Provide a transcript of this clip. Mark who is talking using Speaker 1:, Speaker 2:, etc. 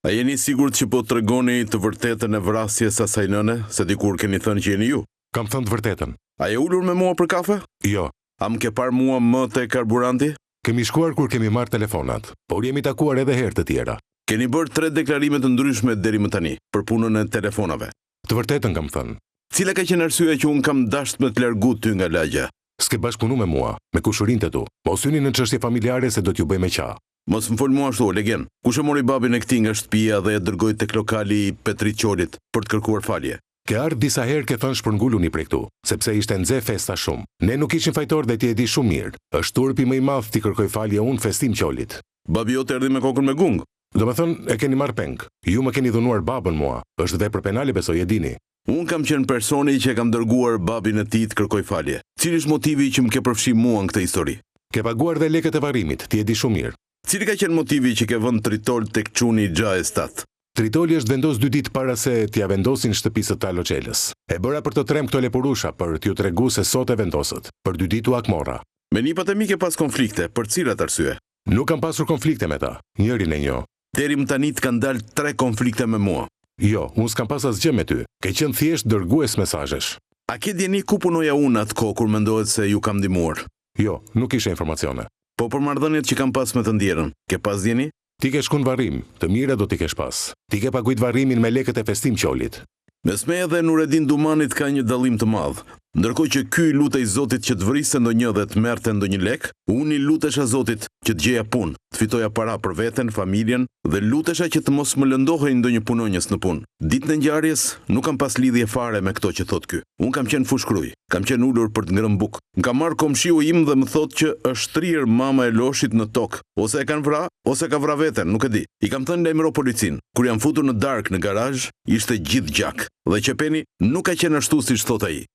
Speaker 1: A jeni sigurt që po tregoni të vërtetën e vrasjes asaj nëne, se dikur keni thënë që jeni ju?
Speaker 2: Kam thënë të vërtetën.
Speaker 1: A je ulur me mua për kafe?
Speaker 2: Jo.
Speaker 1: A më ke parë mua më te karburanti?
Speaker 2: Kemi shkuar kur kemi marrë telefonat, por jemi takuar edhe herë të tjera.
Speaker 1: Keni bërë 3 deklarime të ndryshme deri më tani, për punën e telefonave.
Speaker 2: Të vërtetën kam thënë.
Speaker 1: Cila ka qenë arsyeja që unë kam dashur me të largu ty nga lagja?
Speaker 2: S'ke bashkëpunu me mua, me kushërinë të tu. Mos hyni në çështje familjare se do t'ju bëj me qa.
Speaker 1: Mos më fol mua ashtu, Legen. Kush e mori babin e këtij nga shtëpia dhe e dërgoi tek lokali i Petrit Qolit për të kërkuar falje?
Speaker 2: Ke ardhur disa herë ke thënë shpërnguluni prej këtu, sepse ishte nxe festa shumë. Ne nuk ishim fajtor dhe ti e di shumë mirë. Është turpi më i madh ti kërkoj falje unë festim Qolit.
Speaker 1: Babi jote erdhi me kokën me gung.
Speaker 2: Domethënë e keni marrë peng. Ju më keni dhunuar babën mua. Është vepër penale besoj e dini.
Speaker 1: Unë kam qenë personi që kam dërguar babin e tij të kërkoj falje. Cili është motivi që më ke përfshi mua në këtë histori?
Speaker 2: Ke paguar dhe lekët e varrimit, ti e di shumë mirë.
Speaker 1: Cili ka qenë motivi që ke vënë tritol tek çuni i Xhae Stat?
Speaker 2: Tritoli është vendos 2 ditë para se t'ja vendosin shtëpisë të Talo Xhelës. E bëra për të trem këto lepurusha për t'ju tregu se sot e vendosët. Për 2 ditë u akmora.
Speaker 1: Me nipat e mi ke pas konflikte, për cilat arsye?
Speaker 2: Nuk kam pasur konflikte me ta, njërin e njo.
Speaker 1: Deri më tani të kanë dalë 3 konflikte me mua.
Speaker 2: Jo, unë s'kam pas asgjë me ty. Ke qenë thjesht dërgues mesazhesh.
Speaker 1: A ke djeni ku punoja unë atë kohë kur mendohet se ju kam ndihmuar?
Speaker 2: Jo, nuk ishe informacione.
Speaker 1: Po për marrëdhëniet që kam pas me të ndjerën, ke pas djeni?
Speaker 2: Ti ke shku në varrim, të mira do t'i kesh pas. Ti ke paguajt varrimin me lekët e festim Qolit.
Speaker 1: Mes meja dhe Nureddin Dumanit ka një dallim të madh. Ndërkohë që ky i lutej Zotit që të vriste ndonjë dhe të merrte ndonjë lek, unë i lutesha Zotit që të gjeja punë, të fitoja para për veten, familjen dhe lutesha që të mos më lëndohej ndonjë punonjës në punë. Ditën e ngjarjes nuk kam pas lidhje fare me këto që thot ky. Unë kam qenë fushkruj, kam qenë ulur për të ngrënë buk. Më ka marrë komshiu im dhe më thot që është trirë mama e Loshit në tokë, ose e kanë vra, ose ka vra veten, nuk e di. I kam thënë lajmëro policin. Kur jam futur në darkë në garazh, ishte gjithë gjak. Dhe qepeni nuk ka qenë ashtu siç thot ai.